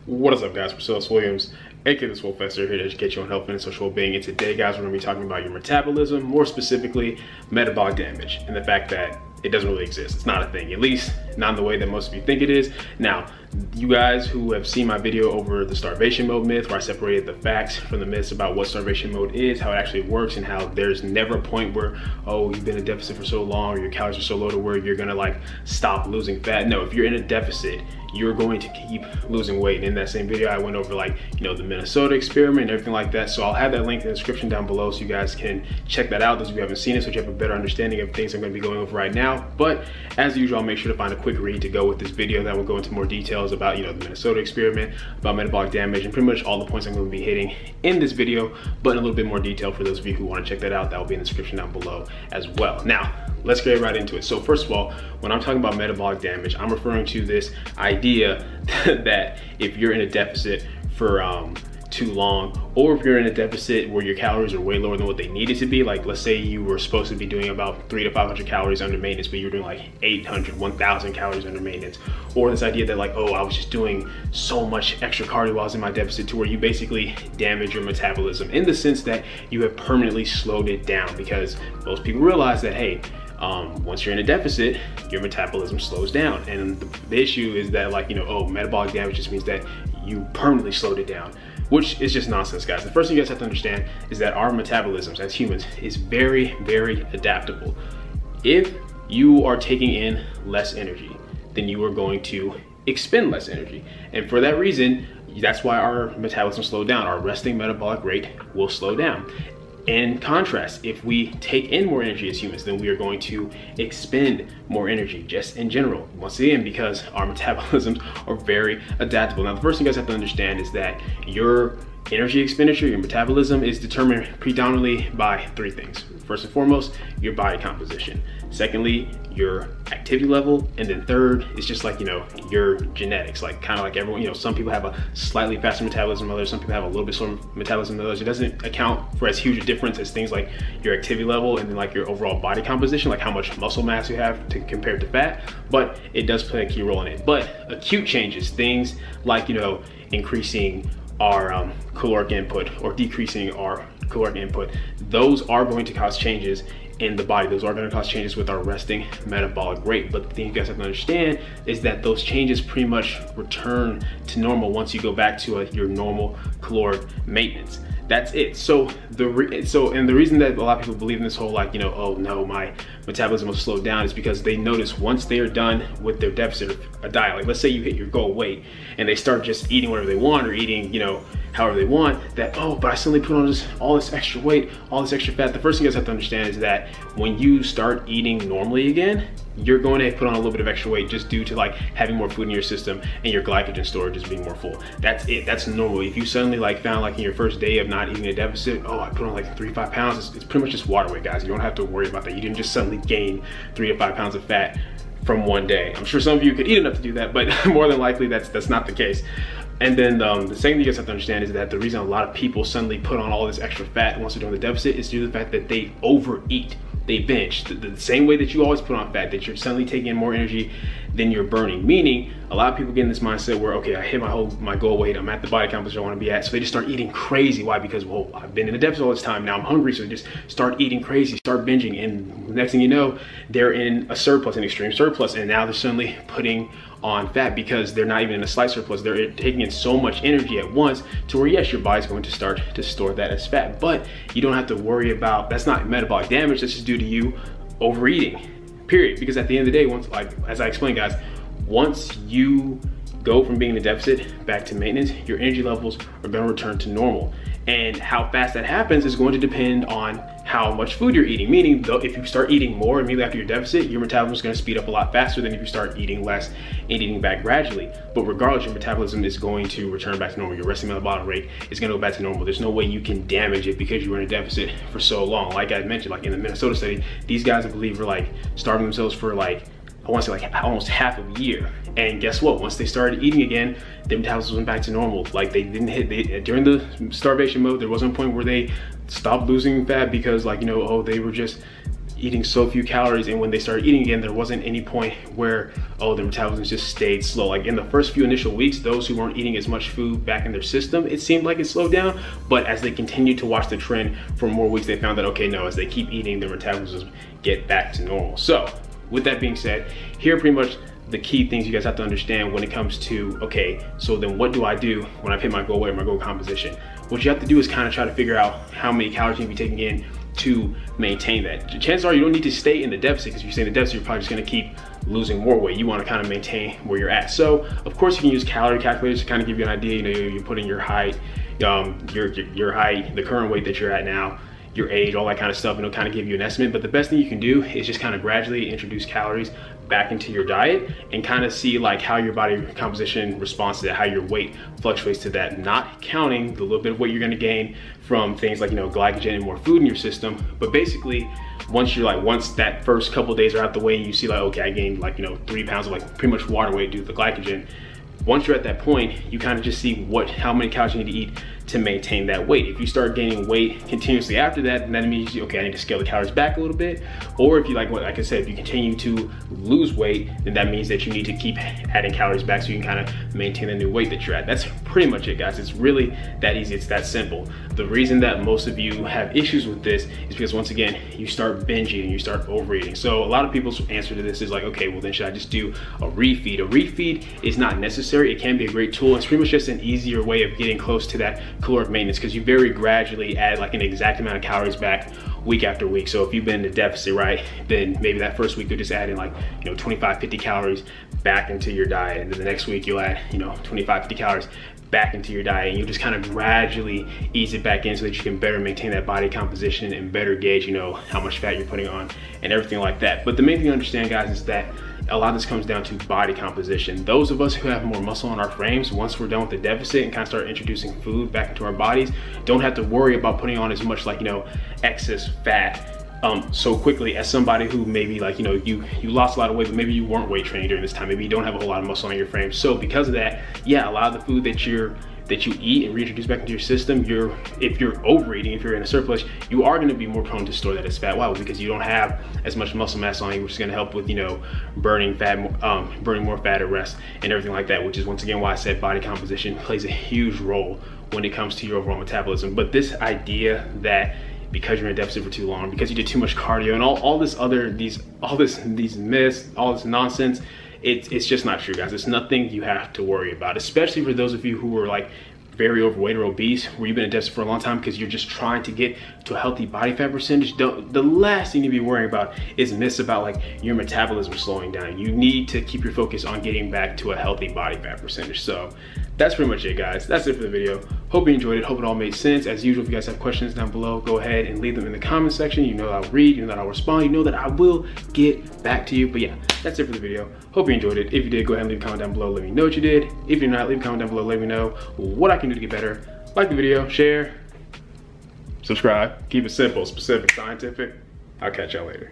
What is up, guys? Priscilla Williams, aka TheSwolefessor, here to educate you on health and social well-being. And today, guys, we're going to be talking about your metabolism, more specifically, metabolic damage, and the fact that it doesn't really exist. It's not a thing, at least not in the way that most of you think it is. Now, you guys who have seen my video over the starvation mode myth, where I separated the facts from the myths about what starvation mode is, how it actually works, and how there's never a point where, oh, you've been in a deficit for so long, or your calories are so low to where you're gonna like stop losing fat. No, if you're in a deficit, you're going to keep losing weight. And in that same video, I went over like, you know, the Minnesota experiment and everything like that. So I'll have that link in the description down below so you guys can check that out. Those of you who haven't seen it, so you have a better understanding of things I'm gonna be going over right now. But as usual, I'll make sure to find a quick read to go with this video that will go into more details about, you know, the Minnesota experiment, about metabolic damage, and pretty much all the points I'm gonna be hitting in this video, but in a little bit more detail for those of you who wanna check that out. That will be in the description down below as well. Now, let's get right into it. So first of all, when I'm talking about metabolic damage, I'm referring to this idea that if you're in a deficit for too long, or if you're in a deficit where your calories are way lower than what they needed to be, like let's say you were supposed to be doing about 300 to 500 calories under maintenance, but you're doing like 800, 1000 calories under maintenance, or this idea that like, oh, I was just doing so much extra cardio while I was in my deficit, to where you basically damage your metabolism in the sense that you have permanently slowed it down, because most people realize that, hey, once you're in a deficit, your metabolism slows down. And the issue is that, like, you know, oh, metabolic damage just means that you permanently slowed it down, which is just nonsense, guys. The first thing you guys have to understand is that our metabolisms as humans is very, very adaptable. If you are taking in less energy, then you are going to expend less energy. And for that reason, that's why our metabolism slowed down. Our resting metabolic rate will slow down. In contrast, if we take in more energy as humans, then we are going to expend more energy just in general. Once again, because our metabolisms are very adaptable. Now, the first thing you guys have to understand is that your energy expenditure, your metabolism, is determined predominantly by three things. First and foremost, your body composition. Secondly, your activity level. And then third is just like, you know, your genetics. Like kind of like everyone, you know, some people have a slightly faster metabolism than others, some people have a little bit slower metabolism than others. It doesn't account for as huge a difference as things like your activity level and then like your overall body composition, like how much muscle mass you have to compare to fat, but it does play a key role in it. But acute changes, things like, you know, increasing our caloric input or decreasing our caloric input, those are going to cause changes in the body. Those are going to cause changes with our resting metabolic rate. But the thing you guys have to understand is that those changes pretty much return to normal once you go back to your normal caloric maintenance. That's it. So the reason that a lot of people believe in this whole, like, you know, oh no, my metabolism will slow down, is because they notice once they are done with their deficit of a diet, like let's say you hit your goal weight and they start just eating whatever they want or eating, you know, however they want, that, oh, but I suddenly put on all this extra weight, all this extra fat. The first thing you guys have to understand is that when you start eating normally again, you're going to put on a little bit of extra weight just due to like having more food in your system and your glycogen storage is being more full. That's it. That's normal. If you suddenly like found like in your first day of not eating a deficit, oh, I put on like 3 to 5 pounds, it's pretty much just water weight, guys. You don't have to worry about that. You didn't just suddenly gain 3 to 5 pounds of fat from one day. I'm sure some of you could eat enough to do that, but more than likely that's not the case. And then the second thing you guys have to understand is that the reason a lot of people suddenly put on all this extra fat once they're doing the deficit is due to the fact that they overeat. They binge. The same way that you always put on fat, that you're suddenly taking in more energy than you're burning. Meaning, a lot of people get in this mindset where, okay, I hit my goal weight, I'm at the body composition I want to be at, so they just start eating crazy. Why? Because, well, I've been in a deficit all this time, now I'm hungry, so they just start eating crazy, start binging, and next thing you know, they're in a surplus, an extreme surplus, and now they're suddenly putting on fat because they're not even in a slight surplus. They're taking in so much energy at once to where, yes, your body's going to start to store that as fat, but you don't have to worry about, that's not metabolic damage, that's just due to you overeating, period. Because at the end of the day, once, like, as I explained, guys, once you go from being in a deficit back to maintenance, your energy levels are going to return to normal. And how fast that happens is going to depend on how much food you're eating. Meaning, though, if you start eating more immediately after your deficit, your metabolism is going to speed up a lot faster than if you start eating less and eating back gradually. But regardless, your metabolism is going to return back to normal. Your resting metabolic rate is going to go back to normal. There's no way you can damage it because you were in a deficit for so long. Like I mentioned, like in the Minnesota study, these guys, I believe, were like starving themselves for like, I want to say like almost half a year. And guess what? Once they started eating again, their metabolism went back to normal. Like they didn't hit, during the starvation mode, there wasn't a point where they stopped losing fat because, like, you know, oh, they were just eating so few calories, and when they started eating again, there wasn't any point where, oh, their metabolism just stayed slow. Like in the first few initial weeks, those who weren't eating as much food back in their system, it seemed like it slowed down. But as they continued to watch the trend for more weeks, they found that, okay, no, as they keep eating, their metabolism get back to normal. So with that being said, here are pretty much the key things you guys have to understand when it comes to, okay, so then what do I do when I've hit my goal weight or my goal composition? What you have to do is kind of try to figure out how many calories you need to be taking in to maintain that. Chances are you don't need to stay in the deficit, because if you stay in the deficit, you're probably just gonna keep losing more weight. You wanna kind of maintain where you're at. So of course you can use calorie calculators to kind of give you an idea. You know, you put in your height, your height, the current weight that you're at now, your age, all that kind of stuff, and it'll kind of give you an estimate. But the best thing you can do is just kind of gradually introduce calories back into your diet and kind of see like how your body composition responds to that, how your weight fluctuates to that, not counting the little bit of weight you're going to gain from things like, you know, glycogen and more food in your system. But basically, once that first couple of days are out the way and you see like, okay, I gained like, you know, 3 pounds of like pretty much water weight due to the glycogen. Once you're at that point, you kind of just see how many calories you need to eat to maintain that weight. If you start gaining weight continuously after that, then that means, okay, I need to scale the calories back a little bit. Or if you like I said, if you continue to lose weight, then that means that you need to keep adding calories back so you can kind of maintain the new weight that you're at. That's pretty much it, guys. It's really that easy. It's that simple. The reason that most of you have issues with this is because, once again, you start binge eating, you start overeating. So a lot of people's answer to this is like, okay, well then should I just do a refeed? A refeed is not necessary. It can be a great tool. It's pretty much just an easier way of getting close to that caloric maintenance, because you very gradually add like an exact amount of calories back week after week. So if you've been in a deficit, right, then maybe that first week you'll just add in like, you know, 25, 50 calories back into your diet. And then the next week you'll add, you know, 25, 50 calories back into your diet, and you'll just kind of gradually ease it back in so that you can better maintain that body composition and better gauge, you know, how much fat you're putting on and everything like that. But the main thing to understand, guys, is that a lot of this comes down to body composition. Those of us who have more muscle on our frames, once we're done with the deficit and kind of start introducing food back into our bodies, don't have to worry about putting on as much like, you know, excess fat so quickly as somebody who maybe like, you know, you lost a lot of weight, but maybe you weren't weight training during this time. Maybe you don't have a whole lot of muscle on your frame. So because of that, yeah, a lot of the food that you eat and reintroduce back into your system, if you're overeating, if you're in a surplus, you are going to be more prone to store that as fat. Why? Because you don't have as much muscle mass on you, which is going to help with, you know, burning more fat at rest and everything like that, which is once again why I said body composition plays a huge role when it comes to your overall metabolism. But this idea that because you're in a deficit for too long, because you did too much cardio and all this myths, all this nonsense, it's just not true, guys. It's nothing you have to worry about, especially for those of you who are like very overweight or obese, where you've been in deficit for a long time because you're just trying to get to a healthy body fat percentage. The last thing you need to be worrying about is myths about like your metabolism slowing down. You need to keep your focus on getting back to a healthy body fat percentage. So that's pretty much it, guys. That's it for the video. Hope you enjoyed it. Hope it all made sense. As usual, if you guys have questions down below, go ahead and leave them in the comment section. You know that I'll read, you know that I'll respond, you know that I will get back to you. But yeah, that's it for the video. Hope you enjoyed it. If you did, go ahead and leave a comment down below. Let me know what you did. If you're not, leave a comment down below. Let me know what I can do to get better. Like the video, share, subscribe. Keep it simple, specific, scientific. I'll catch y'all later.